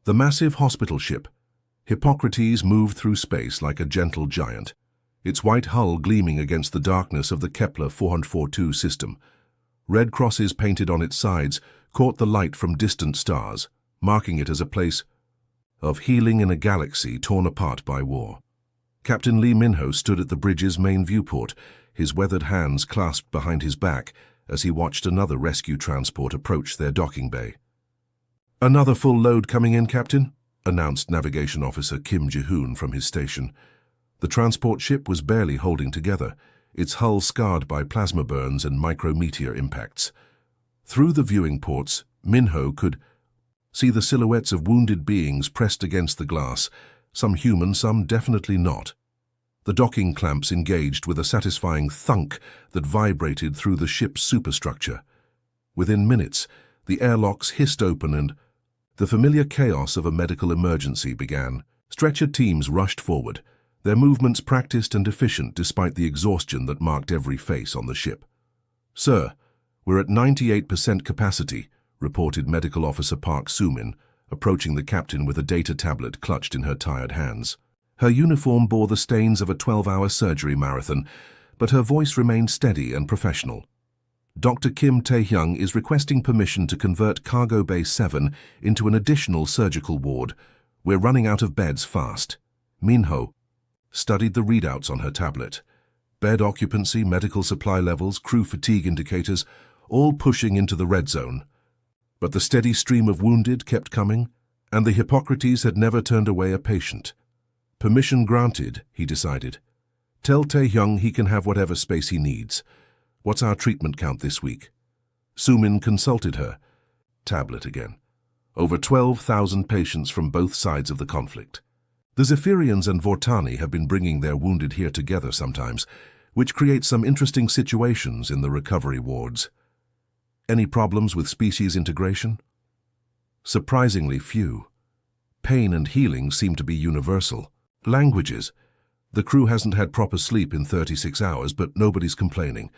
The massive hospital ship, Hippocrates, moved through space like a gentle giant, its white hull gleaming against the darkness of the Kepler 442 system. Red crosses painted on its sides caught the light from distant stars, marking it as a place of healing in a galaxy torn apart by war. Captain Lee Minho stood at the bridge's main viewport, his weathered hands clasped behind his back as he watched another rescue transport approach their docking bay. "Another full load coming in, Captain," announced Navigation Officer Kim Ji-hoon from his station. The transport ship was barely holding together, its hull scarred by plasma burns and micrometeor impacts. Through the viewing ports, Minho could see the silhouettes of wounded beings pressed against the glass, some human, some definitely not. The docking clamps engaged with a satisfying thunk that vibrated through the ship's superstructure. Within minutes, the airlocks hissed open and the familiar chaos of a medical emergency began. Stretcher teams rushed forward, their movements practiced and efficient despite the exhaustion that marked every face on the ship. "Sir, we're at 98% capacity," reported Medical Officer Park Soo-min, approaching the captain with a data tablet clutched in her tired hands. Her uniform bore the stains of a 12-hour surgery marathon, but her voice remained steady and professional. "Dr. Kim Tae-hyung is requesting permission to convert Cargo Bay 7 into an additional surgical ward. We're running out of beds fast." Minho studied the readouts on her tablet. Bed occupancy, medical supply levels, crew fatigue indicators, all pushing into the red zone. But the steady stream of wounded kept coming, and the Hippocrates had never turned away a patient. "Permission granted," he decided. "Tell Tae-hyung he can have whatever space he needs. What's our treatment count this week?" Soo-min consulted her tablet again. "Over 12,000 patients from both sides of the conflict. The Zephyrians and Vortani have been bringing their wounded here together sometimes, which creates some interesting situations in the recovery wards. Any problems with species integration?" "Surprisingly few. Pain and healing seem to be universal. Languages. The crew hasn't had proper sleep in 36 hours, but nobody's complaining.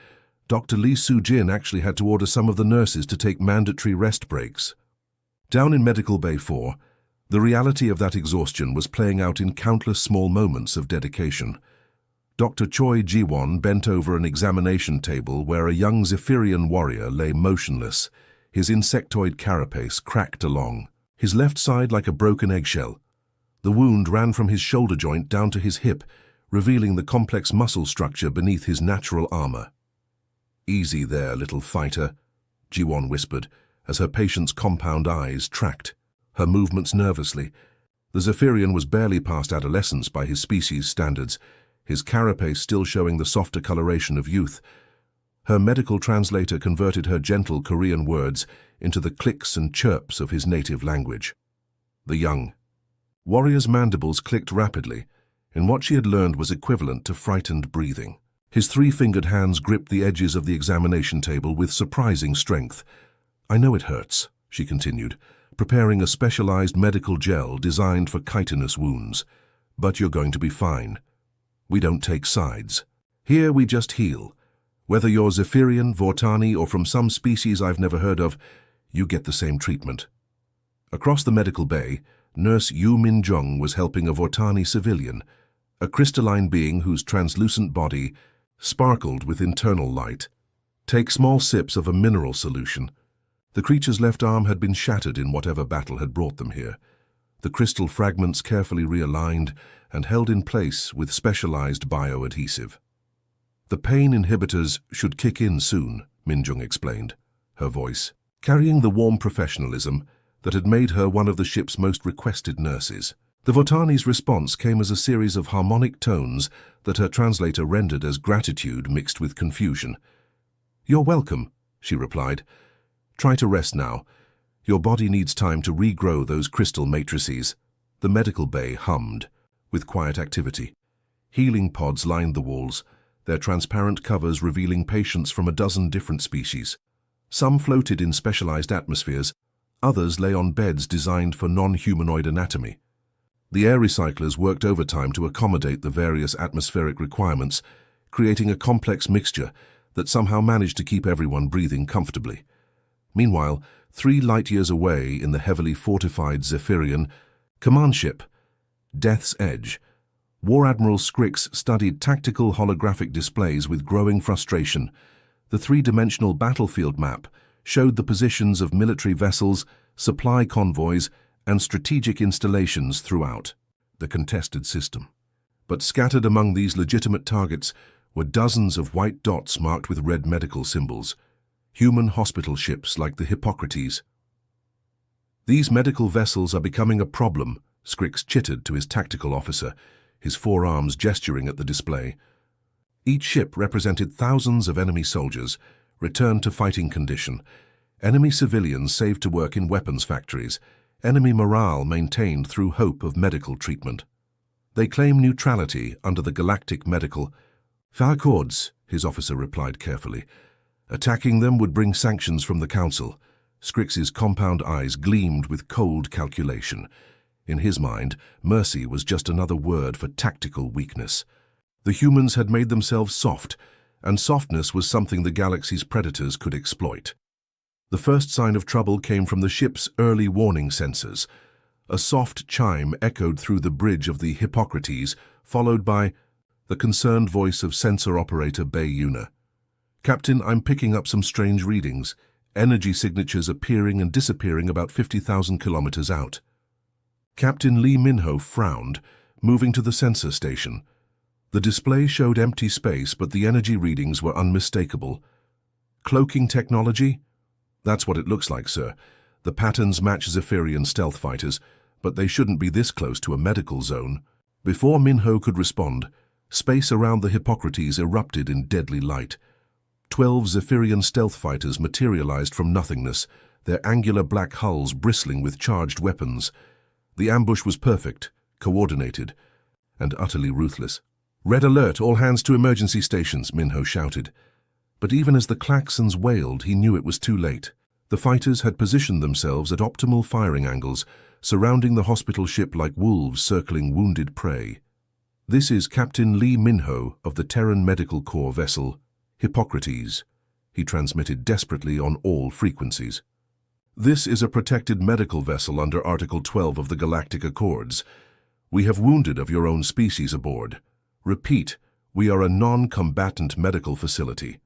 Dr. Lee Soo-jin actually had to order some of the nurses to take mandatory rest breaks." Down in Medical Bay 4, the reality of that exhaustion was playing out in countless small moments of dedication. Dr. Choi Ji-won bent over an examination table where a young Zephyrian warrior lay motionless, his insectoid carapace cracked along, his left side like a broken eggshell. The wound ran from his shoulder joint down to his hip, revealing the complex muscle structure beneath his natural armor. "Easy there, little fighter," Ji-won whispered, as her patient's compound eyes tracked her movements nervously. The Zephyrian was barely past adolescence by his species standards, his carapace still showing the softer coloration of youth. Her medical translator converted her gentle Korean words into the clicks and chirps of his native language. The young warrior's mandibles clicked rapidly, and what she had learned was equivalent to frightened breathing. His three-fingered hands gripped the edges of the examination table with surprising strength. "I know it hurts," she continued, preparing a specialized medical gel designed for chitinous wounds. "But you're going to be fine. We don't take sides. Here we just heal. Whether you're Zephyrian, Vortani, or from some species I've never heard of, you get the same treatment." Across the medical bay, Nurse Yoo Min-jung was helping a Vortani civilian, a crystalline being whose translucent body sparkled with internal light. "Take small sips of a mineral solution." The creature's left arm had been shattered in whatever battle had brought them here. The crystal fragments carefully realigned and held in place with specialized bioadhesive. "The pain inhibitors should kick in soon," Min-jung explained, her voice carrying the warm professionalism that had made her one of the ship's most requested nurses. The Vortani's response came as a series of harmonic tones that her translator rendered as gratitude mixed with confusion. "You're welcome," she replied. "Try to rest now. Your body needs time to regrow those crystal matrices." The medical bay hummed with quiet activity. Healing pods lined the walls, their transparent covers revealing patients from a dozen different species. Some floated in specialized atmospheres, others lay on beds designed for non-humanoid anatomy. The air recyclers worked overtime to accommodate the various atmospheric requirements, creating a complex mixture that somehow managed to keep everyone breathing comfortably. Meanwhile, 3 light-years away in the heavily fortified Zephyrian command ship, Death's Edge, War Admiral Scrix studied tactical holographic displays with growing frustration. The 3-dimensional battlefield map showed the positions of military vessels, supply convoys, and strategic installations throughout the contested system. But scattered among these legitimate targets were dozens of white dots marked with red medical symbols, human hospital ships like the Hippocrates. "These medical vessels are becoming a problem," Scrix chittered to his tactical officer, his forearms gesturing at the display. Each ship represented thousands of enemy soldiers, returned to fighting condition, enemy civilians saved to work in weapons factories, enemy morale maintained through hope of medical treatment. "They claim neutrality under the Galactic Medical Accords," his officer replied carefully. "Attacking them would bring sanctions from the Council." Scrix's compound eyes gleamed with cold calculation. In his mind, mercy was just another word for tactical weakness. The humans had made themselves soft, and softness was something the galaxy's predators could exploit. The first sign of trouble came from the ship's early warning sensors. A soft chime echoed through the bridge of the Hippocrates, followed by the concerned voice of sensor operator Bayuna. "Captain, I'm picking up some strange readings. Energy signatures appearing and disappearing about 50,000 kilometers out." Captain Lee Minho frowned, moving to the sensor station. The display showed empty space, but the energy readings were unmistakable. "Cloaking technology?" "That's what it looks like, sir. The patterns match Zephyrian stealth fighters, but they shouldn't be this close to a medical zone." Before Minho could respond, space around the Hippocrates erupted in deadly light. 12 Zephyrian stealth fighters materialized from nothingness, their angular black hulls bristling with charged weapons. The ambush was perfect, coordinated, and utterly ruthless. "Red alert, all hands to emergency stations," Minho shouted. But even as the klaxons wailed, he knew it was too late. The fighters had positioned themselves at optimal firing angles, surrounding the hospital ship like wolves circling wounded prey. "This is Captain Lee Minho of the Terran Medical Corps vessel, Hippocrates," he transmitted desperately on all frequencies. "This is a protected medical vessel under Article 12 of the Galactic Accords. We have wounded of your own species aboard. Repeat, we are a non-combatant medical facility."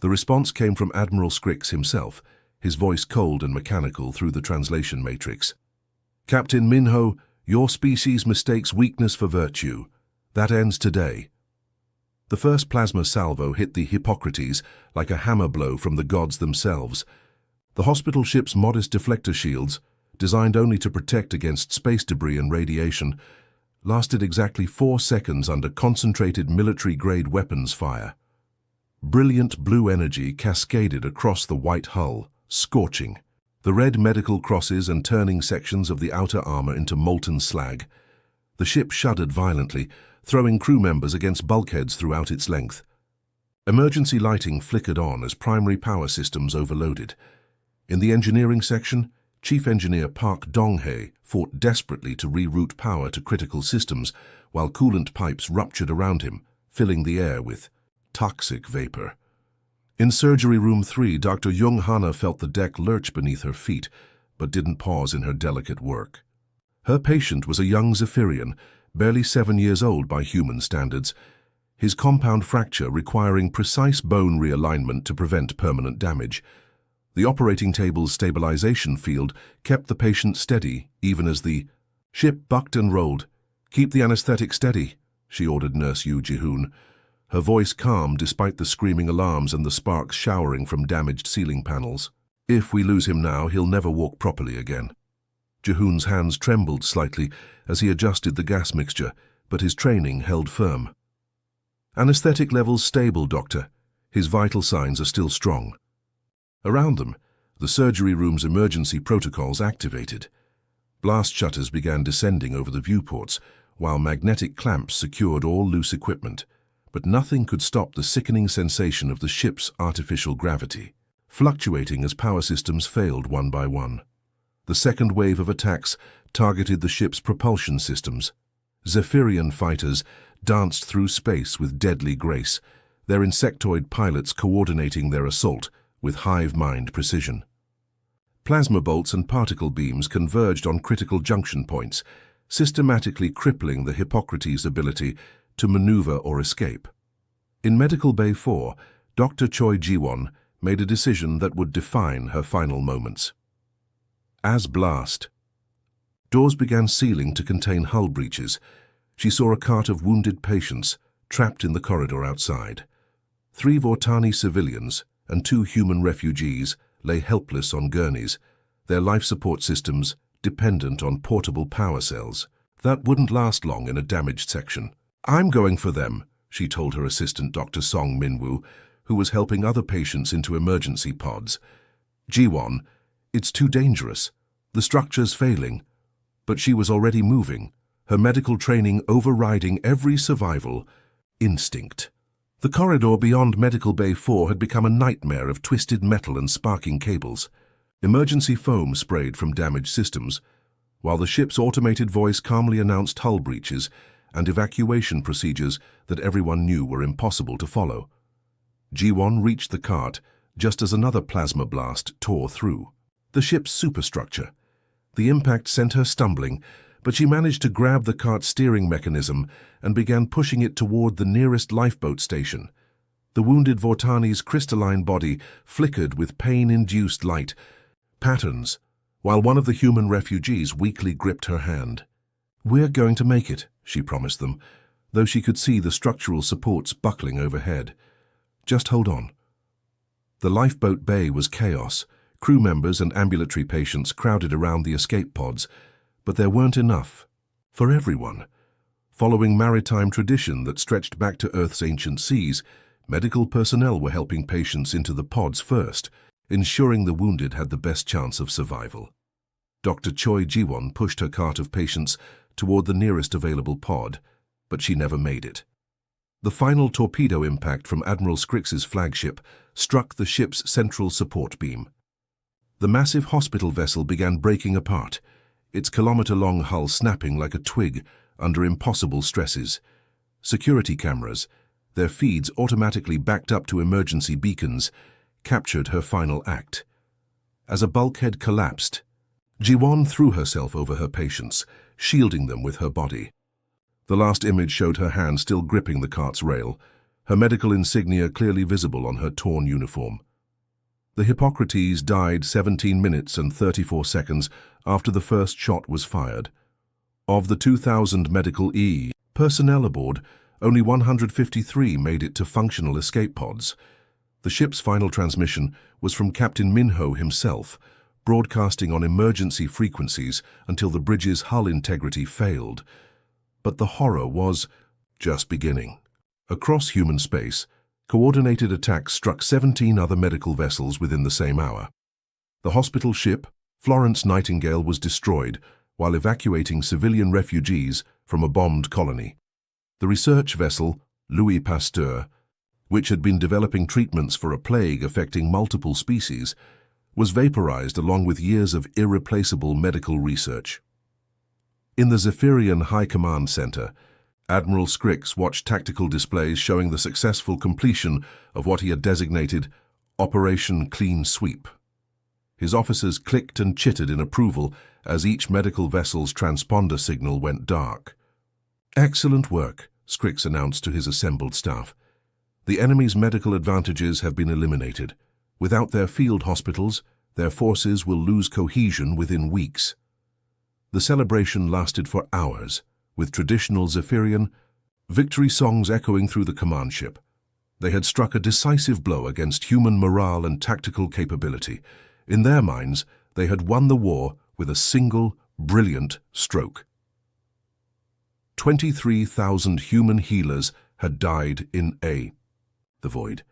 The response came from Admiral Scrix himself, his voice cold and mechanical through the translation matrix. "Captain Minho, your species mistakes weakness for virtue. That ends today." The first plasma salvo hit the Hippocrates like a hammer blow from the gods themselves. The hospital ship's modest deflector shields, designed only to protect against space debris and radiation, lasted exactly 4 seconds under concentrated military-grade weapons fire. Brilliant blue energy cascaded across the white hull, scorching the red medical crosses and turning sections of the outer armor into molten slag. The ship shuddered violently, throwing crew members against bulkheads throughout its length. Emergency lighting flickered on as primary power systems overloaded. In the engineering section, Chief Engineer Park Donghae fought desperately to reroute power to critical systems while coolant pipes ruptured around him, filling the air with toxic vapor. In Surgery Room 3, Dr. Jung Hana felt the deck lurch beneath her feet, but didn't pause in her delicate work. Her patient was a young Zephyrian, barely 7 years old by human standards, his compound fracture requiring precise bone realignment to prevent permanent damage. The operating table's stabilization field kept the patient steady even as the ship bucked and rolled. "Keep the anesthetic steady," she ordered Nurse Yu Jihoon, her voice calm despite the screaming alarms and the sparks showering from damaged ceiling panels. "If we lose him now, he'll never walk properly again." Jihoon's hands trembled slightly as he adjusted the gas mixture, but his training held firm. "Anesthetic levels stable, Doctor. His vital signs are still strong." Around them, the surgery room's emergency protocols activated. Blast shutters began descending over the viewports, while magnetic clamps secured all loose equipment. But nothing could stop the sickening sensation of the ship's artificial gravity, fluctuating as power systems failed one by one. The second wave of attacks targeted the ship's propulsion systems. Zephyrian fighters danced through space with deadly grace, their insectoid pilots coordinating their assault, with hive-mind precision. Plasma bolts and particle beams converged on critical junction points, systematically crippling the Hippocrates' ability to maneuver or escape. In Medical Bay 4, Dr. Choi Ji-won made a decision that would define her final moments. As blast. Doors began sealing to contain hull breaches. She saw a cart of wounded patients trapped in the corridor outside. 3 Vortani civilians and 2 human refugees lay helpless on gurneys, their life support systems dependent on portable power cells. That wouldn't last long in a damaged section. "I'm going for them," she told her assistant Dr. Song Min-woo, who was helping other patients into emergency pods. "Ji-won, it's too dangerous. The structure's failing." But she was already moving, her medical training overriding every survival instinct. The corridor beyond Medical Bay 4 had become a nightmare of twisted metal and sparking cables. Emergency foam sprayed from damaged systems, while the ship's automated voice calmly announced hull breaches and evacuation procedures that everyone knew were impossible to follow. Ji-won reached the cart just as another plasma blast tore through the ship's superstructure. The impact sent her stumbling, but she managed to grab the cart's steering mechanism and began pushing it toward the nearest lifeboat station. The wounded Vortani's crystalline body flickered with pain-induced light patterns, while one of the human refugees weakly gripped her hand. "We're going to make it," she promised them, though she could see the structural supports buckling overhead. "Just hold on." The lifeboat bay was chaos. Crew members and ambulatory patients crowded around the escape pods, but there weren't enough for everyone. Following maritime tradition that stretched back to Earth's ancient seas, medical personnel were helping patients into the pods first, ensuring the wounded had the best chance of survival. Dr. Choi Ji-won pushed her cart of patients toward the nearest available pod, but she never made it. The final torpedo impact from Admiral Scrix's flagship struck the ship's central support beam. The massive hospital vessel began breaking apart, its kilometer-long hull snapping like a twig under impossible stresses. Security cameras, their feeds automatically backed up to emergency beacons, captured her final act. As a bulkhead collapsed, Ji-won threw herself over her patients, shielding them with her body. The last image showed her hand still gripping the cart's rail, her medical insignia clearly visible on her torn uniform. The Hippocrates died 17 minutes and 34 seconds after the first shot was fired. Of the 2,000 medical personnel aboard, only 153 made it to functional escape pods. The ship's final transmission was from Captain Min-ho himself, broadcasting on emergency frequencies until the bridge's hull integrity failed. But the horror was just beginning. Across human space, coordinated attacks struck 17 other medical vessels within the same hour. The hospital ship, Florence Nightingale, was destroyed while evacuating civilian refugees from a bombed colony. The research vessel, Louis Pasteur, which had been developing treatments for a plague affecting multiple species, was vaporized along with years of irreplaceable medical research. In the Zephyrian High Command Center, Admiral Scrix watched tactical displays showing the successful completion of what he had designated Operation Clean Sweep. His officers clicked and chittered in approval as each medical vessel's transponder signal went dark. "Excellent work," Scrix announced to his assembled staff. "The enemy's medical advantages have been eliminated. Without their field hospitals, their forces will lose cohesion within weeks." The celebration lasted for hours, with traditional Zephyrian victory songs echoing through the command ship. They had struck a decisive blow against human morale and tactical capability. In their minds, they had won the war with a single, brilliant stroke. 23,000 human healers had died in the void,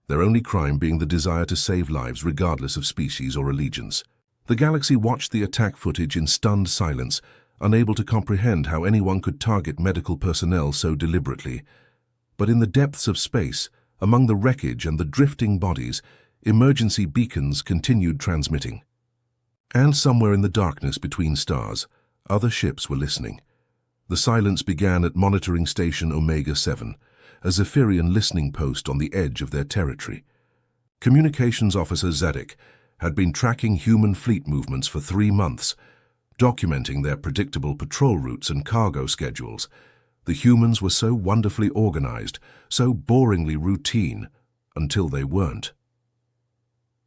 their only crime being the desire to save lives regardless of species or allegiance. The galaxy watched the attack footage in stunned silence, unable to comprehend how anyone could target medical personnel so deliberately. But in the depths of space, among the wreckage and the drifting bodies, emergency beacons continued transmitting. And somewhere in the darkness between stars, other ships were listening. The silence began at monitoring station Omega 7, a Zephyrian listening post on the edge of their territory. Communications Officer Zedek had been tracking human fleet movements for 3 months, documenting their predictable patrol routes and cargo schedules. The humans were so wonderfully organized, so boringly routine, until they weren't.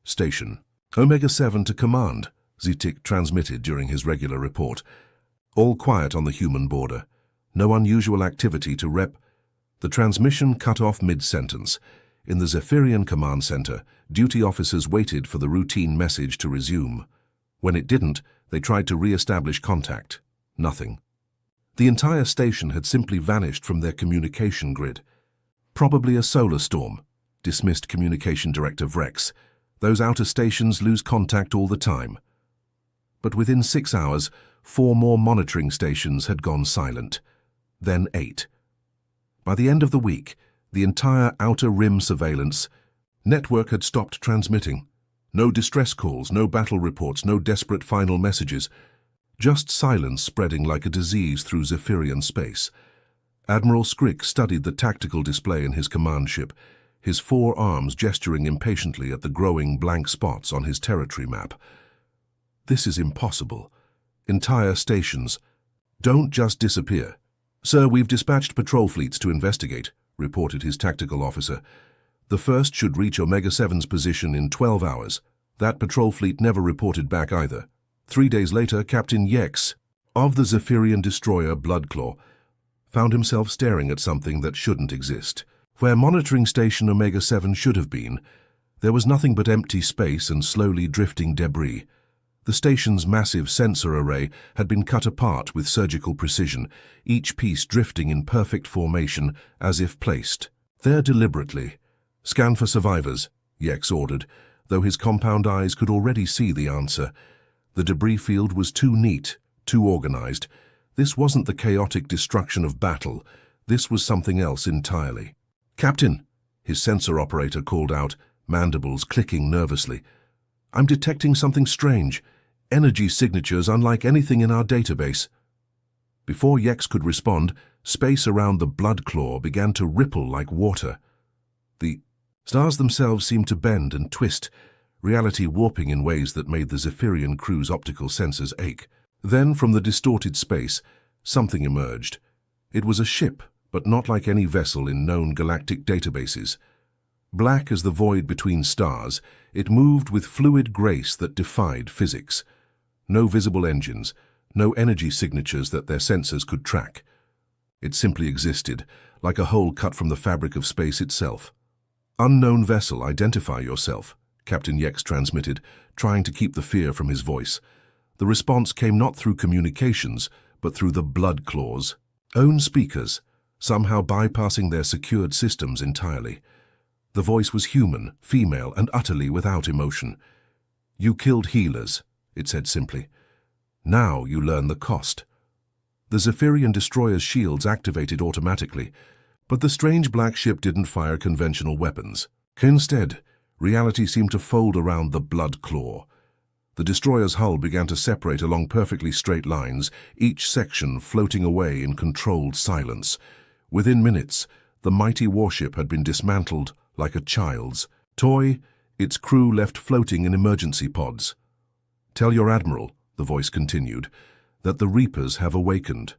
Station. Omega-7 to command, Zedek transmitted during his regular report. All quiet on the human border. No unusual activity to rep. The transmission cut off mid-sentence. In the Zephyrian command center, duty officers waited for the routine message to resume. When it didn't, they tried to re-establish contact. Nothing. The entire station had simply vanished from their communication grid. Probably a solar storm, dismissed Communication Director Vrex. Those outer stations lose contact all the time. But within 6 hours, 4 more monitoring stations had gone silent. Then 8. By the end of the week, the entire outer rim surveillance network had stopped transmitting. No distress calls, no battle reports, no desperate final messages. Just silence spreading like a disease through Zephyrian space. Admiral Scrick studied the tactical display in his command ship, his 4 arms gesturing impatiently at the growing blank spots on his territory map. This is impossible. Entire stations. Don't just disappear. Sir, we've dispatched patrol fleets to investigate, reported his tactical officer. The first should reach Omega-7's position in 12 hours. That patrol fleet never reported back either. 3 days later, Captain Yex, of the Zephyrian destroyer Bloodclaw, found himself staring at something that shouldn't exist. Where monitoring station Omega-7 should have been, there was nothing but empty space and slowly drifting debris. The station's massive sensor array had been cut apart with surgical precision, each piece drifting in perfect formation as if placed there deliberately. Scan for survivors, Yex ordered, though his compound eyes could already see the answer. The debris field was too neat, too organized. This wasn't the chaotic destruction of battle. This was something else entirely. Captain, his sensor operator called out, mandibles clicking nervously. I'm detecting something strange. Energy signatures unlike anything in our database. Before Yex could respond, space around the Bloodclaw began to ripple like water. The stars themselves seemed to bend and twist, reality warping in ways that made the Zephyrian crew's optical sensors ache. Then, from the distorted space, something emerged. It was a ship, but not like any vessel in known galactic databases. Black as the void between stars, it moved with fluid grace that defied physics. No visible engines, no energy signatures that their sensors could track. It simply existed, like a hole cut from the fabric of space itself. Unknown vessel, identify yourself, Captain Yex transmitted, trying to keep the fear from his voice. The response came not through communications, but through the Bloodclaw's own speakers, somehow bypassing their secured systems entirely. The voice was human, female, and utterly without emotion. You killed healers, it said simply. Now you learn the cost. The Zephyrian destroyer's shields activated automatically, but the strange black ship didn't fire conventional weapons. Instead, reality seemed to fold around the Bloodclaw. The destroyer's hull began to separate along perfectly straight lines, each section floating away in controlled silence. Within minutes, the mighty warship had been dismantled like a child's toy, its crew left floating in emergency pods. Tell your admiral, the voice continued, that the Reapers have awakened.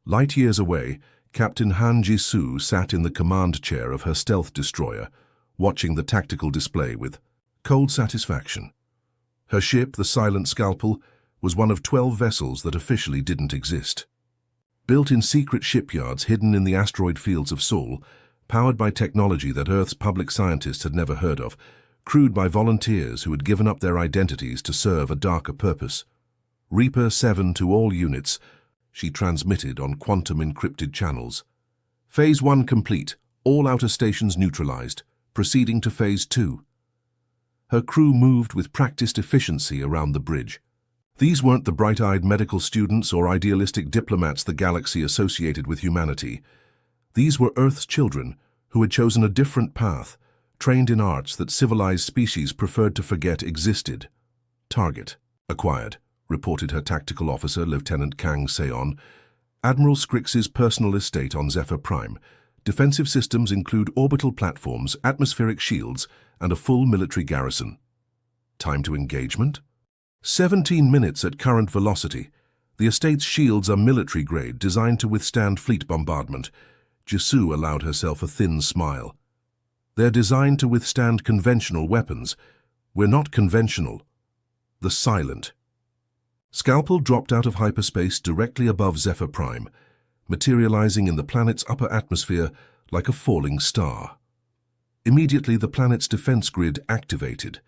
Light years away, Captain Han Jisoo sat in the command chair of her stealth destroyer, watching the tactical display with cold satisfaction. Her ship, the Silent Scalpel, was one of 12 vessels that officially didn't exist. Built in secret shipyards hidden in the asteroid fields of Sol, powered by technology that Earth's public scientists had never heard of, crewed by volunteers who had given up their identities to serve a darker purpose. Reaper 7 to all units, she transmitted on quantum-encrypted channels. Phase 1 complete, all outer stations neutralized, proceeding to Phase 2. Her crew moved with practiced efficiency around the bridge. These weren't the bright-eyed medical students or idealistic diplomats the galaxy associated with humanity. These were Earth's children who had chosen a different path, trained in arts that civilized species preferred to forget existed. Target acquired, reported her tactical officer, Lieutenant Kang Seon. Admiral Scrix's personal estate on Zephyr Prime, Defensive systems include orbital platforms, atmospheric shields, and a full military garrison. Time to engagement? 17 minutes at current velocity. The estate's shields are military-grade, designed to withstand fleet bombardment. Jisoo allowed herself a thin smile. They're designed to withstand conventional weapons. We're not conventional. The Silent. Scalpel dropped out of hyperspace directly above Zephyr Prime, materializing in the planet's upper atmosphere like a falling star. Immediately, the planet's defense grid activated.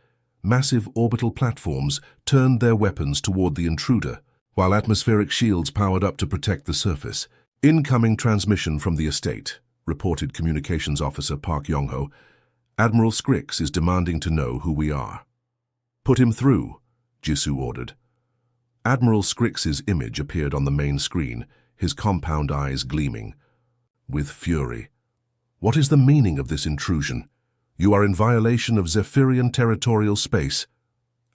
Massive orbital platforms turned their weapons toward the intruder, while atmospheric shields powered up to protect the surface. Incoming transmission from the estate, reported Communications Officer Park Yong-ho. Admiral Scrix is demanding to know who we are. Put him through, Jisoo ordered. Admiral Scrix's image appeared on the main screen, his compound eyes gleaming with fury. What is the meaning of this intrusion? You are in violation of Zephyrian territorial space.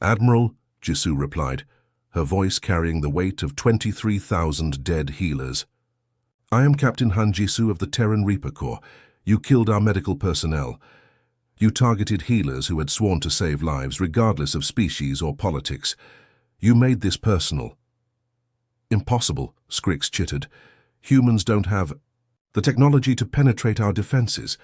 Admiral, Jisoo replied, her voice carrying the weight of 23,000 dead healers. I am Captain Han Jisoo of the Terran Reaper Corps. You killed our medical personnel. You targeted healers who had sworn to save lives regardless of species or politics. You made this personal. Impossible, Scrix chittered. Humans don't have the technology to penetrate our defenses.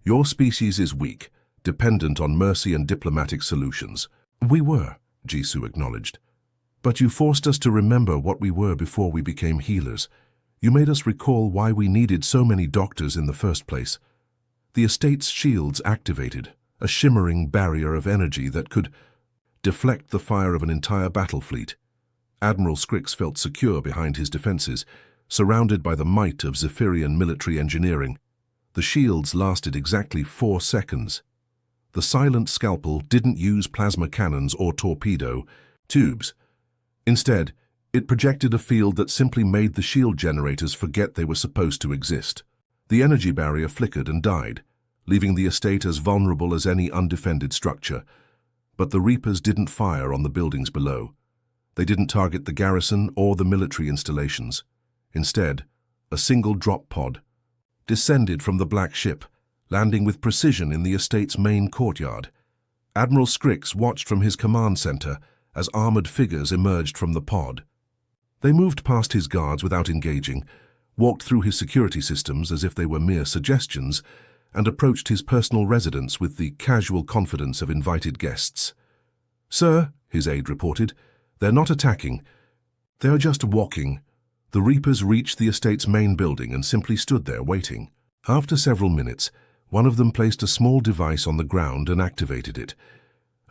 Your species is weak, dependent on mercy and diplomatic solutions. We were, Jisoo acknowledged. But you forced us to remember what we were before we became healers. You made us recall why we needed so many doctors in the first place. The estate's shields activated, a shimmering barrier of energy that could deflect the fire of an entire battle fleet. Admiral Scrix felt secure behind his defenses, surrounded by the might of Zephyrian military engineering. The shields lasted exactly 4 seconds. The Silent Scalpel didn't use plasma cannons or torpedo tubes. Instead, it projected a field that simply made the shield generators forget they were supposed to exist. The energy barrier flickered and died, leaving the estate as vulnerable as any undefended structure. But the Reapers didn't fire on the buildings below. They didn't target the garrison or the military installations. Instead, a single drop pod descended from the black ship, landing with precision in the estate's main courtyard. Admiral Scrix watched from his command center as armored figures emerged from the pod. They moved past his guards without engaging, walked through his security systems as if they were mere suggestions, and approached his personal residence with the casual confidence of invited guests. Sir, his aide reported, they're not attacking. They are just walking. The Reapers reached the estate's main building and simply stood there waiting. After several minutes, one of them placed a small device on the ground and activated it.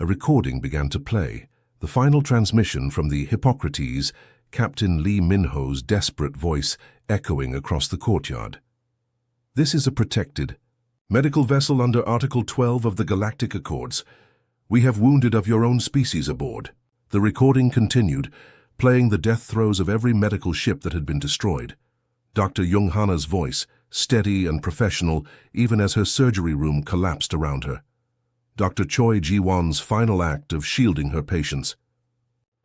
A recording began to play, the final transmission from the Hippocrates, Captain Lee Minho's desperate voice echoing across the courtyard. This is a protected medical vessel under Article 12 of the Galactic Accords. We have wounded of your own species aboard. The recording continued, playing the death throes of every medical ship that had been destroyed. Dr. Young-hana's voice, steady and professional, even as her surgery room collapsed around her. Dr. Choi Ji-won's final act of shielding her patients.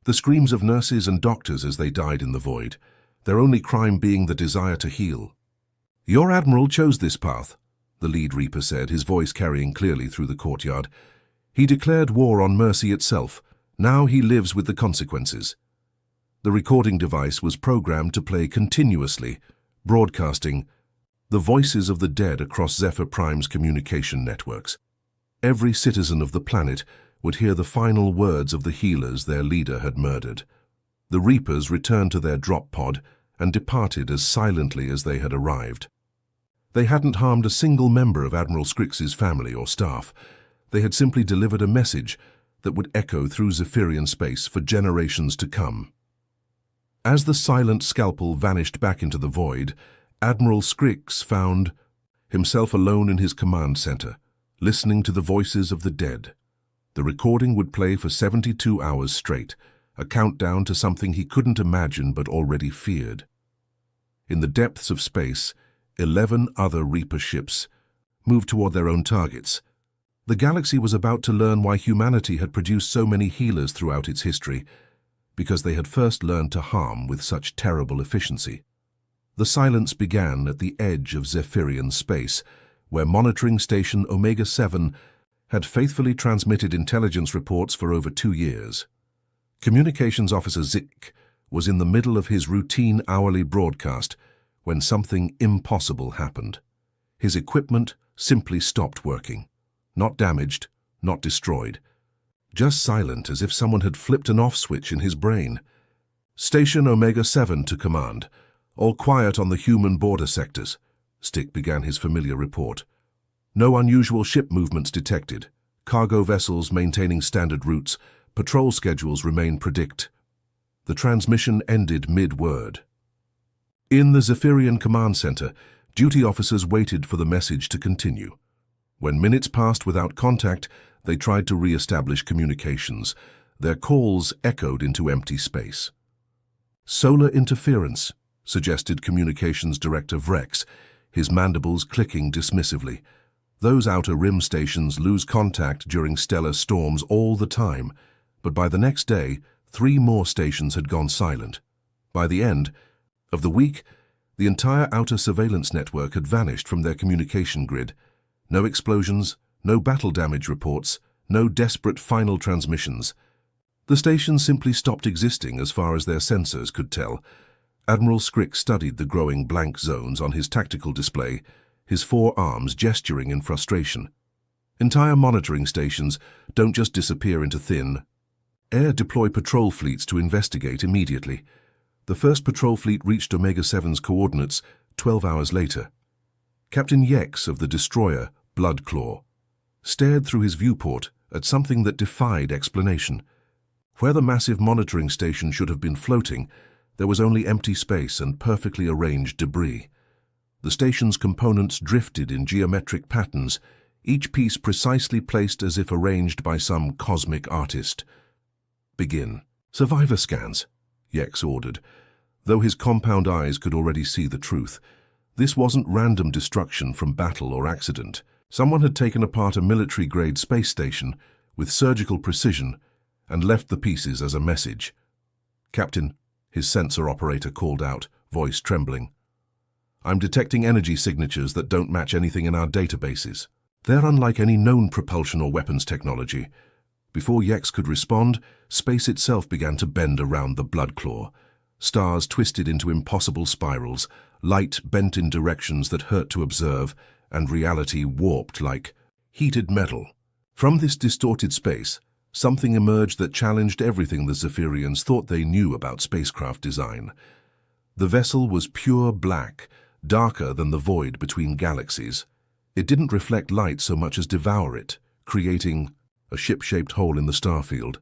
The screams of nurses and doctors as they died in the void, their only crime being the desire to heal. Your admiral chose this path, the lead Reaper said, his voice carrying clearly through the courtyard. He declared war on mercy itself. Now he lives with the consequences. The recording device was programmed to play continuously, broadcasting the voices of the dead across Zephyr Prime's communication networks. Every citizen of the planet would hear the final words of the healers their leader had murdered. The Reapers returned to their drop pod and departed as silently as they had arrived. They hadn't harmed a single member of Admiral Scrix's family or staff. They had simply delivered a message that would echo through Zephyrian space for generations to come. As the Silent Scalpel vanished back into the void, Admiral Scrix found himself alone in his command center, listening to the voices of the dead. The recording would play for 72 hours straight, a countdown to something he couldn't imagine but already feared. In the depths of space, 11 other Reaper ships moved toward their own targets. The galaxy was about to learn why humanity had produced so many healers throughout its history, because they had first learned to harm with such terrible efficiency. The silence began at the edge of Zephyrian space, where monitoring station Omega-7 had faithfully transmitted intelligence reports for over 2 years. Communications Officer Zik was in the middle of his routine hourly broadcast when something impossible happened. His equipment simply stopped working. Not damaged, not destroyed. Just silent, as if someone had flipped an off switch in his brain. "Station Omega-7 to command. All quiet on the human border sectors," Stick began his familiar report. "No unusual ship movements detected. Cargo vessels maintaining standard routes. Patrol schedules remain predict." The transmission ended mid-word. In the Zephyrian command center, duty officers waited for the message to continue. When minutes passed without contact, they tried to re-establish communications. Their calls echoed into empty space. "Solar interference," suggested Communications Director Vrex, his mandibles clicking dismissively. "Those outer rim stations lose contact during stellar storms all the time, but by the next day, 3 more stations had gone silent. By the end of the week, the entire outer surveillance network had vanished from their communication grid. No explosions, no battle damage reports, no desperate final transmissions. The stations simply stopped existing as far as their sensors could tell. Admiral Scrick studied the growing blank zones on his tactical display, his 4 arms gesturing in frustration. Entire monitoring stations don't just disappear into thin air. Deploy patrol fleets to investigate immediately. The first patrol fleet reached Omega-7's coordinates 12 hours later. Captain Yex of the destroyer Bloodclaw stared through his viewport at something that defied explanation. Where the massive monitoring station should have been floating, there was only empty space and perfectly arranged debris. The station's components drifted in geometric patterns, each piece precisely placed as if arranged by some cosmic artist. "Begin survivor scans," Yex ordered. Though his compound eyes could already see the truth, this wasn't random destruction from battle or accident. Someone had taken apart a military-grade space station with surgical precision and left the pieces as a message. "Captain," his sensor operator called out, voice trembling, "I'm detecting energy signatures that don't match anything in our databases. They're unlike any known propulsion or weapons technology." Before Yex could respond, space itself began to bend around the Bloodclaw. Stars twisted into impossible spirals, light bent in directions that hurt to observe, and reality warped like heated metal. From this distorted space, something emerged that challenged everything the Zephyrians thought they knew about spacecraft design. The vessel was pure black, darker than the void between galaxies. It didn't reflect light so much as devour it, creating a ship-shaped hole in the starfield.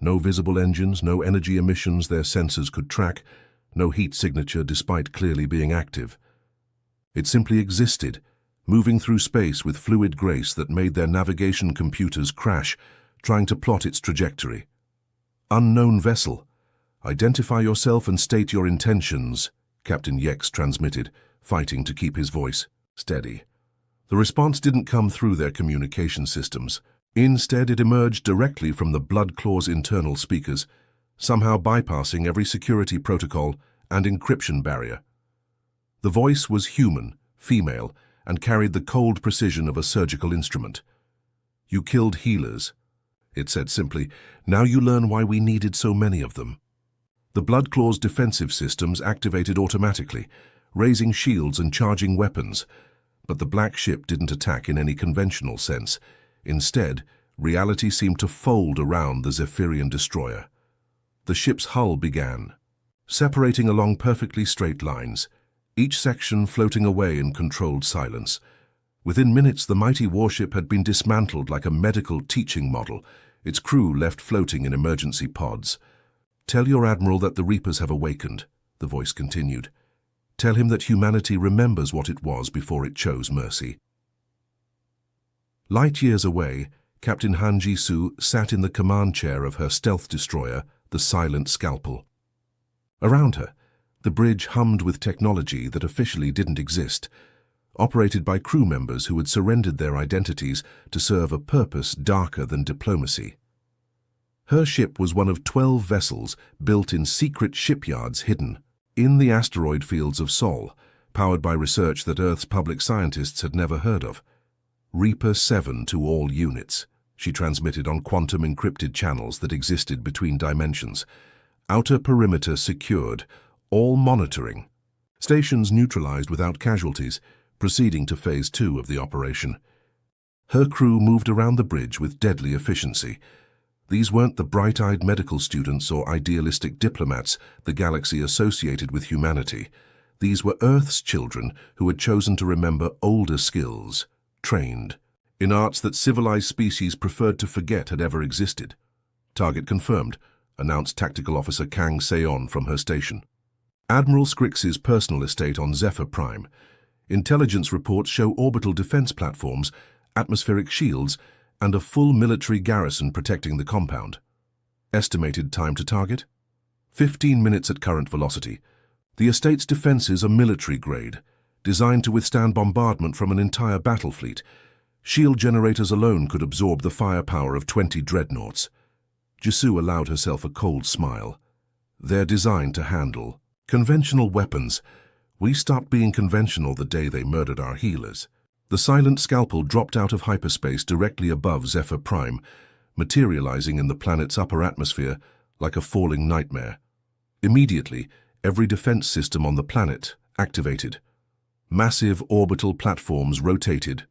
No visible engines, no energy emissions their sensors could track, no heat signature despite clearly being active. It simply existed, moving through space with fluid grace that made their navigation computers crash, trying to plot its trajectory. "Unknown vessel. Identify yourself and state your intentions," Captain Yex transmitted, fighting to keep his voice steady. The response didn't come through their communication systems. Instead, it emerged directly from the Bloodclaw's internal speakers, somehow bypassing every security protocol and encryption barrier. The voice was human, female, and carried the cold precision of a surgical instrument. "You killed healers," it said simply. "Now you learn why we needed so many of them." The Bloodclaw's defensive systems activated automatically, raising shields and charging weapons. But the black ship didn't attack in any conventional sense. Instead, reality seemed to fold around the Zephyrian destroyer. The ship's hull began, separating along perfectly straight lines, each section floating away in controlled silence. Within minutes, the mighty warship had been dismantled like a medical teaching model, its crew left floating in emergency pods. "Tell your admiral that the Reapers have awakened," the voice continued. "Tell him that humanity remembers what it was before it chose mercy." Light years away, Captain Han Ji-soo sat in the command chair of her stealth destroyer, the Silent Scalpel. Around her, the bridge hummed with technology that officially didn't exist, operated by crew members who had surrendered their identities to serve a purpose darker than diplomacy. Her ship was one of 12 vessels built in secret shipyards hidden in the asteroid fields of Sol, powered by research that Earth's public scientists had never heard of. Reaper 7 to all units, she transmitted on quantum-encrypted channels that existed between dimensions. Outer perimeter secured, all monitoring. Stations neutralized without casualties, proceeding to Phase 2 of the operation. Her crew moved around the bridge with deadly efficiency. These weren't the bright-eyed medical students or idealistic diplomats the galaxy associated with humanity. These were Earth's children who had chosen to remember older skills, trained in arts that civilized species preferred to forget had ever existed. Target confirmed, announced Tactical Officer Kang Seon from her station. Admiral Scrix's personal estate on Zephyr Prime. Intelligence reports show orbital defense platforms, atmospheric shields, and a full military garrison protecting the compound. Estimated time to target? 15 minutes at current velocity. The estate's defenses are military grade, designed to withstand bombardment from an entire battle fleet. Shield generators alone could absorb the firepower of 20 dreadnoughts. Jisoo allowed herself a cold smile. They're designed to handle conventional weapons. We stopped being conventional the day they murdered our healers. The silent scalpel dropped out of hyperspace directly above Zephyr Prime, materializing in the planet's upper atmosphere like a falling nightmare. Immediately, every defense system on the planet activated. Massive orbital platforms rotated,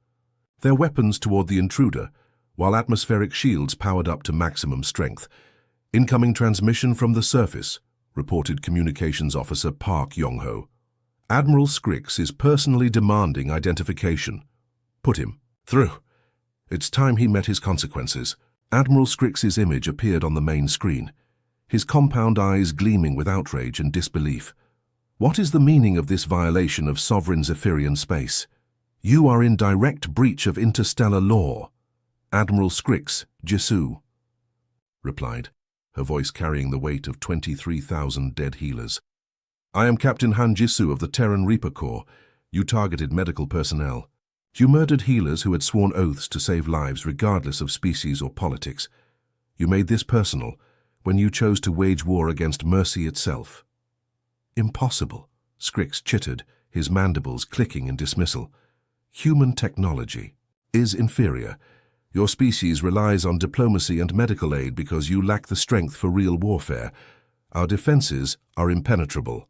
their weapons toward the intruder, while atmospheric shields powered up to maximum strength. Incoming transmission from the surface, reported Communications Officer Park Yong-ho. Admiral Scrix is personally demanding identification. Put him through. It's time he met his consequences. Admiral Scrix's image appeared on the main screen, his compound eyes gleaming with outrage and disbelief. What is the meaning of this violation of sovereign Zephyrian space? You are in direct breach of interstellar law. Admiral Scrix, Jisoo replied, her voice carrying the weight of 23,000 dead healers. I am Captain Han Jisoo of the Terran Reaper Corps. You targeted medical personnel. You murdered healers who had sworn oaths to save lives regardless of species or politics. You made this personal when you chose to wage war against mercy itself. Impossible, Scrix chittered, his mandibles clicking in dismissal. Human technology is inferior. Your species relies on diplomacy and medical aid because you lack the strength for real warfare. Our defenses are impenetrable.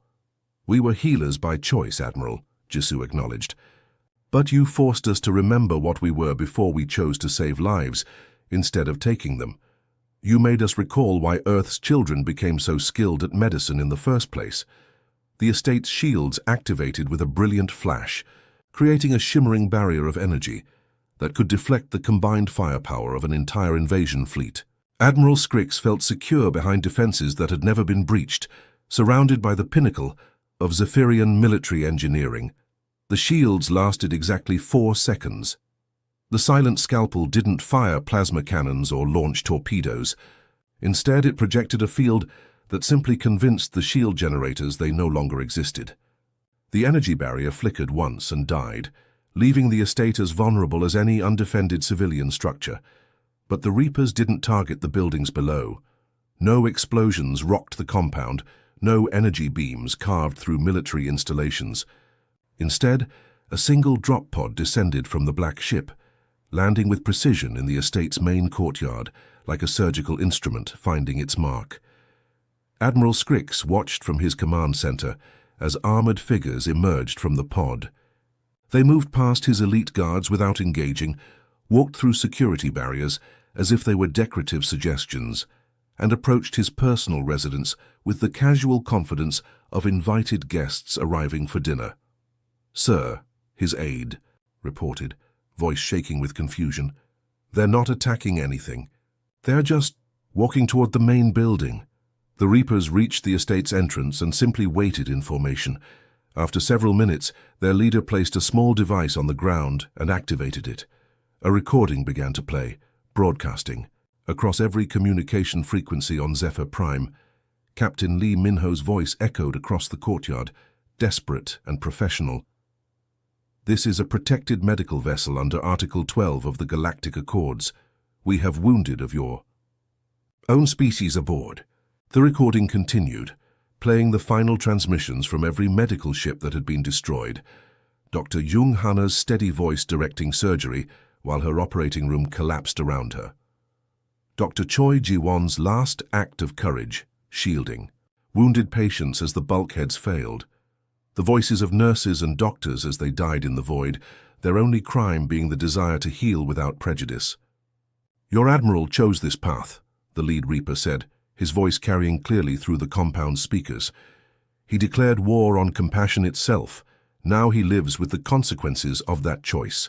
We were healers by choice, Admiral, Jisoo acknowledged. But you forced us to remember what we were before we chose to save lives, instead of taking them. You made us recall why Earth's children became so skilled at medicine in the first place. The estate's shields activated with a brilliant flash, creating a shimmering barrier of energy that could deflect the combined firepower of an entire invasion fleet. Admiral Scrix felt secure behind defenses that had never been breached, surrounded by the pinnacle of Zephyrian military engineering. The shields lasted exactly 4 seconds. The silent scalpel didn't fire plasma cannons or launch torpedoes. Instead, it projected a field that simply convinced the shield generators they no longer existed. The energy barrier flickered once and died, leaving the estate as vulnerable as any undefended civilian structure. But the Reapers didn't target the buildings below. No explosions rocked the compound, no energy beams carved through military installations. Instead, a single drop pod descended from the black ship, landing with precision in the estate's main courtyard, like a surgical instrument finding its mark. Admiral Scrix watched from his command center as armored figures emerged from the pod. They moved past his elite guards without engaging, walked through security barriers as if they were decorative suggestions, and approached his personal residence with the casual confidence of invited guests arriving for dinner. Sir, his aide reported, voice shaking with confusion. They're not attacking anything. They're just walking toward the main building. The Reapers reached the estate's entrance and simply waited in formation. After several minutes, their leader placed a small device on the ground and activated it. A recording began to play, broadcasting, across every communication frequency on Zephyr Prime. Captain Lee Minho's voice echoed across the courtyard, desperate and professional. This is a protected medical vessel under Article 12 of the Galactic Accords. We have wounded of your own species aboard. The recording continued, playing the final transmissions from every medical ship that had been destroyed. Dr. Jung Hanna's steady voice directing surgery while her operating room collapsed around her. Dr. Choi Ji-won's last act of courage, shielding wounded patients as the bulkheads failed. The voices of nurses and doctors as they died in the void, their only crime being the desire to heal without prejudice. "Your admiral chose this path," the lead Reaper said, his voice carrying clearly through the compound speakers. "He declared war on compassion itself. Now he lives with the consequences of that choice."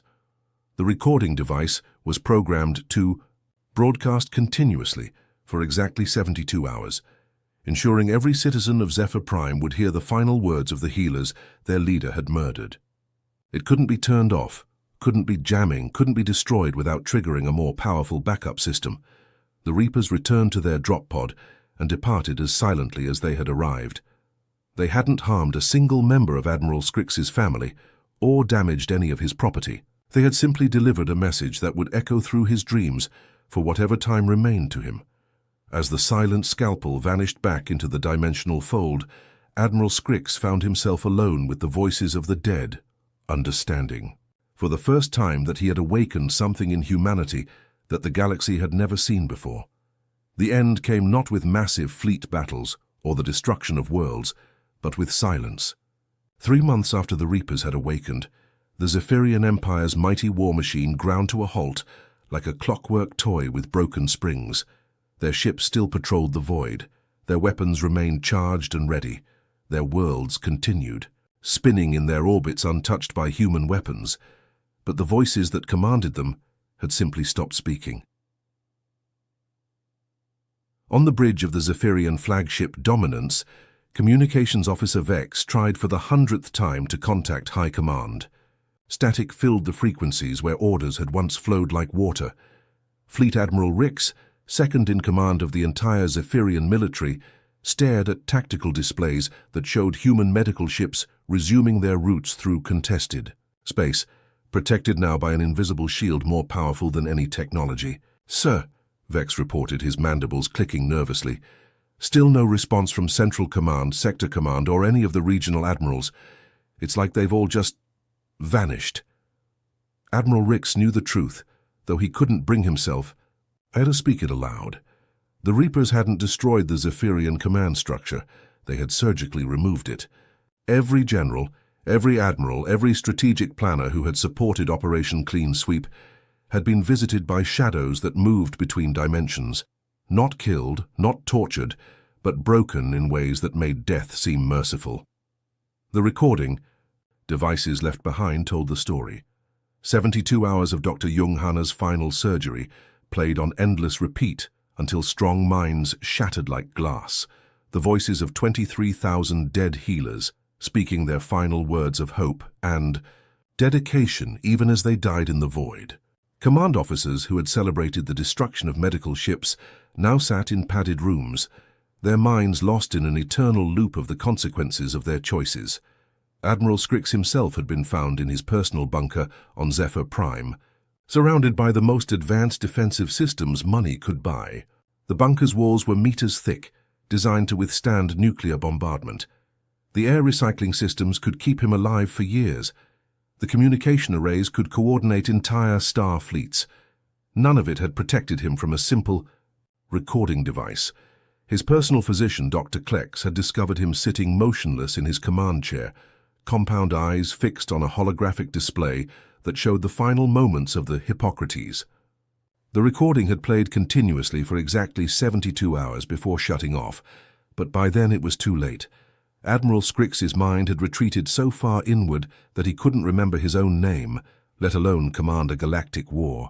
The recording device was programmed to broadcast continuously for exactly 72 hours, ensuring every citizen of Zephyr Prime would hear the final words of the healers their leader had murdered. It couldn't be turned off, couldn't be jamming, couldn't be destroyed without triggering a more powerful backup system. The Reapers returned to their drop pod and departed as silently as they had arrived. They hadn't harmed a single member of Admiral Scrix's family or damaged any of his property. They had simply delivered a message that would echo through his dreams for whatever time remained to him. As the silent scalpel vanished back into the dimensional fold, Admiral Scrix found himself alone with the voices of the dead, understanding. For the first time that he had awakened something in humanity that the galaxy had never seen before. The end came not with massive fleet battles or the destruction of worlds, but with silence. 3 months after the Reapers had awakened, the Zephyrian Empire's mighty war machine ground to a halt like a clockwork toy with broken springs. Their ships still patrolled the void. Their weapons remained charged and ready. Their worlds continued, spinning in their orbits untouched by human weapons. But the voices that commanded them had simply stopped speaking. On the bridge of the Zephyrian flagship Dominance, Communications Officer Vex tried for the 100th time to contact High Command. Static filled the frequencies where orders had once flowed like water. Fleet Admiral Rix, second in command of the entire Zephyrian military, stared at tactical displays that showed human medical ships resuming their routes through contested space, protected now by an invisible shield more powerful than any technology. "Sir," Vex reported, his mandibles clicking nervously. "Still no response from Central Command, Sector Command, or any of the regional admirals. It's like they've all just vanished." Admiral Rix knew the truth, though he couldn't bring himself to speak it aloud. The Reapers hadn't destroyed the Zephyrian command structure. They had surgically removed it. Every general, every admiral, every strategic planner who had supported Operation Clean Sweep had been visited by shadows that moved between dimensions. Not killed, not tortured, but broken in ways that made death seem merciful. The recording, devices left behind, told the story. 72 hours of Dr. Jung Hanna's final surgery, played on endless repeat until strong minds shattered like glass, the voices of 23,000 dead healers speaking their final words of hope and dedication even as they died in the void. Command officers who had celebrated the destruction of medical ships now sat in padded rooms, their minds lost in an eternal loop of the consequences of their choices. Admiral Scrix himself had been found in his personal bunker on Zephyr Prime, surrounded by the most advanced defensive systems money could buy. The bunker's walls were meters thick, designed to withstand nuclear bombardment. The air recycling systems could keep him alive for years. The communication arrays could coordinate entire star fleets. None of it had protected him from a simple recording device. His personal physician, Dr. Klex, had discovered him sitting motionless in his command chair, compound eyes fixed on a holographic display that showed the final moments of the Hippocrates. The recording had played continuously for exactly 72 hours before shutting off, but by then it was too late. Admiral Scrix's mind had retreated so far inward that he couldn't remember his own name, let alone command a galactic war.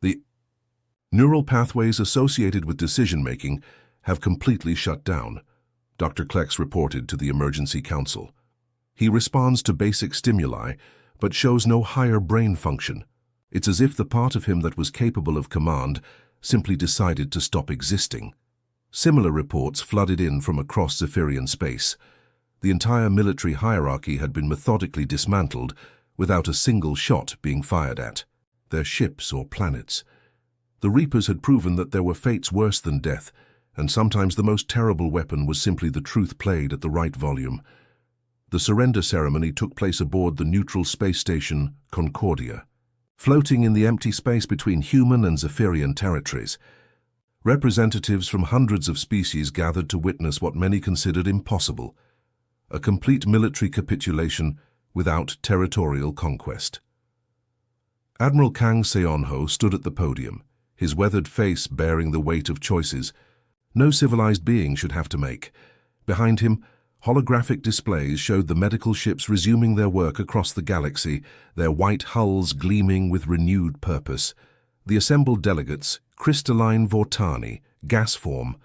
The neural pathways associated with decision-making have completely shut down, Dr. Klex reported to the Emergency Council. He responds to basic stimuli, but shows no higher brain function. It's as if the part of him that was capable of command simply decided to stop existing. Similar reports flooded in from across Zephyrian space. The entire military hierarchy had been methodically dismantled without a single shot being fired at their ships or planets. The Reapers had proven that there were fates worse than death, And sometimes the most terrible weapon was simply the truth played at the right volume. The surrender ceremony took place aboard the neutral space station Concordia. Floating in the empty space between human and Zephyrian territories, representatives from hundreds of species gathered to witness what many considered impossible: a complete military capitulation without territorial conquest. Admiral Kang Seonho stood at the podium, his weathered face bearing the weight of choices no civilized being should have to make. Behind him, holographic displays showed the medical ships resuming their work across the galaxy, their white hulls gleaming with renewed purpose. The assembled delegates, crystalline Vortani, gas form,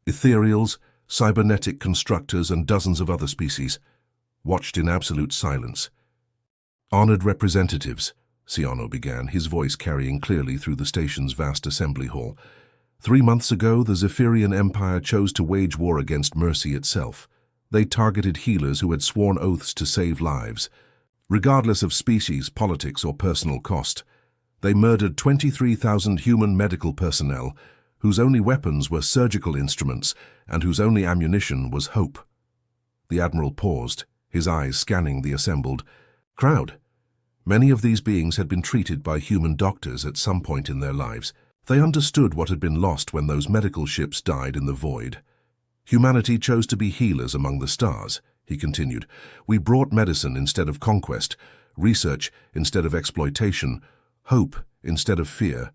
ethereals, cybernetic constructors, and dozens of other species, watched in absolute silence. "Honored representatives," Seonho began, his voice carrying clearly through the station's vast assembly hall. 3 months ago, the Zephyrian Empire chose to wage war against mercy itself. They targeted healers who had sworn oaths to save lives, regardless of species, politics, or personal cost. They murdered 23,000 human medical personnel, whose only weapons were surgical instruments and whose only ammunition was hope. The Admiral paused, his eyes scanning the assembled crowd. Many of these beings had been treated by human doctors at some point in their lives. They understood what had been lost when those medical ships died in the void. "Humanity chose to be healers among the stars," he continued. "We brought medicine instead of conquest, research instead of exploitation, hope instead of fear.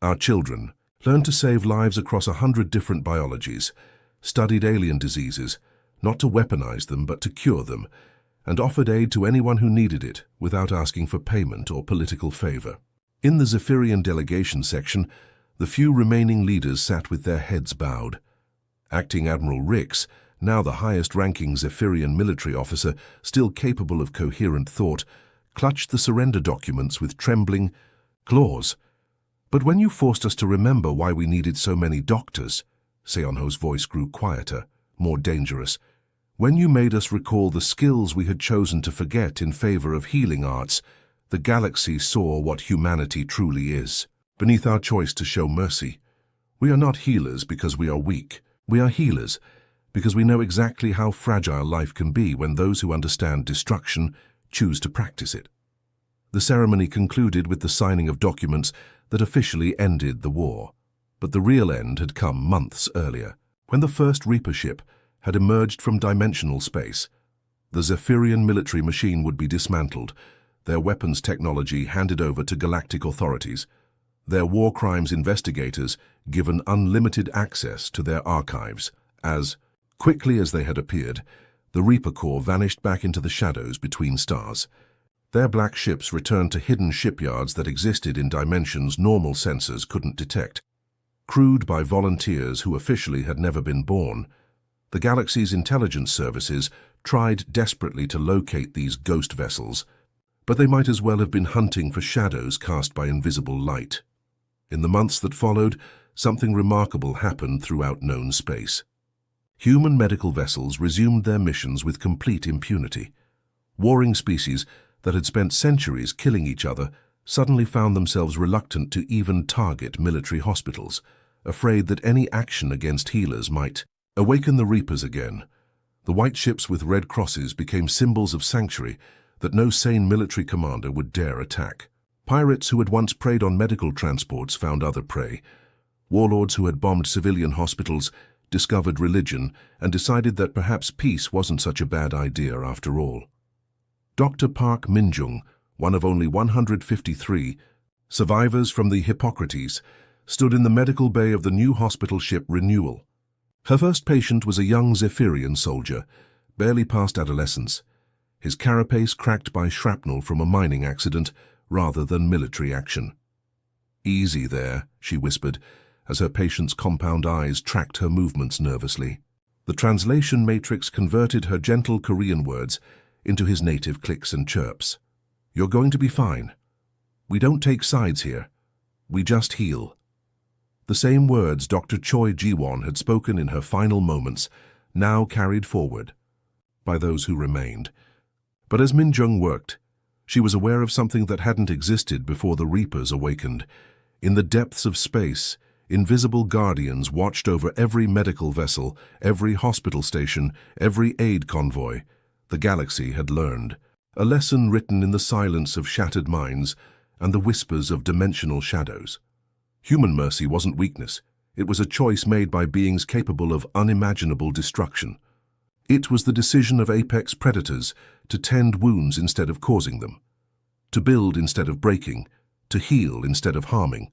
Our children learned to save lives across 100 different biologies, studied alien diseases, not to weaponize them but to cure them, and offered aid to anyone who needed it without asking for payment or political favor." In the Zephyrian delegation section, the few remaining leaders sat with their heads bowed. Acting Admiral Rix, now the highest-ranking Zephyrian military officer, still capable of coherent thought, clutched the surrender documents with trembling claws. "But when you forced us to remember why we needed so many doctors," Seonho's voice grew quieter, more dangerous. "When you made us recall the skills we had chosen to forget in favor of healing arts, the galaxy saw what humanity truly is. Beneath our choice to show mercy, we are not healers because we are weak. We are healers because we know exactly how fragile life can be when those who understand destruction choose to practice it." The ceremony concluded with the signing of documents that officially ended the war. But the real end had come months earlier, when the first Reaper ship had emerged from dimensional space. The Zephyrian military machine would be dismantled, their weapons technology handed over to galactic authorities, their war crimes investigators given unlimited access to their archives. As quickly as they had appeared, the Reaper Corps vanished back into the shadows between stars. Their black ships returned to hidden shipyards that existed in dimensions normal sensors couldn't detect. Crewed by volunteers who officially had never been born, the galaxy's intelligence services tried desperately to locate these ghost vessels, but they might as well have been hunting for shadows cast by invisible light. In the months that followed, something remarkable happened throughout known space. Human medical vessels resumed their missions with complete impunity. Warring species that had spent centuries killing each other suddenly found themselves reluctant to even target military hospitals, afraid that any action against healers might awaken the Reapers again. The white ships with red crosses became symbols of sanctuary that no sane military commander would dare attack. Pirates who had once preyed on medical transports found other prey. Warlords who had bombed civilian hospitals discovered religion and decided that perhaps peace wasn't such a bad idea after all. Dr. Park Minjung, one of only 153 survivors from the Hippocrates, stood in the medical bay of the new hospital ship Renewal. Her first patient was a young Zephyrian soldier, barely past adolescence, his carapace cracked by shrapnel from a mining accident rather than military action. "Easy there," she whispered, as her patient's compound eyes tracked her movements nervously. The translation matrix converted her gentle Korean words into his native clicks and chirps. "You're going to be fine. We don't take sides here. We just heal." The same words Dr. Choi Ji-won had spoken in her final moments, now carried forward by those who remained. But as Minjung worked, she was aware of something that hadn't existed before the Reapers awakened. In the depths of space, Invisible guardians watched over every medical vessel, every hospital station, every aid convoy. The galaxy had learned. A lesson written in the silence of shattered minds and the whispers of dimensional shadows. Human mercy wasn't weakness. It was a choice made by beings capable of unimaginable destruction. It was the decision of apex predators to tend wounds instead of causing them, to build instead of breaking, to heal instead of harming.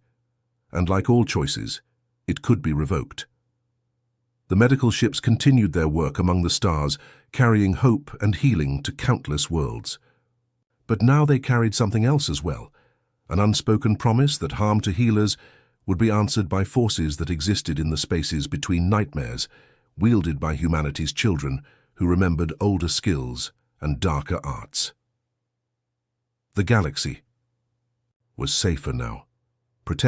And like all choices, it could be revoked. The medical ships continued their work among the stars, carrying hope and healing to countless worlds. But now they carried something else as well, an unspoken promise that harm to healers would be answered by forces that existed in the spaces between nightmares, wielded by humanity's children who remembered older skills and darker arts. The galaxy was safer now, protected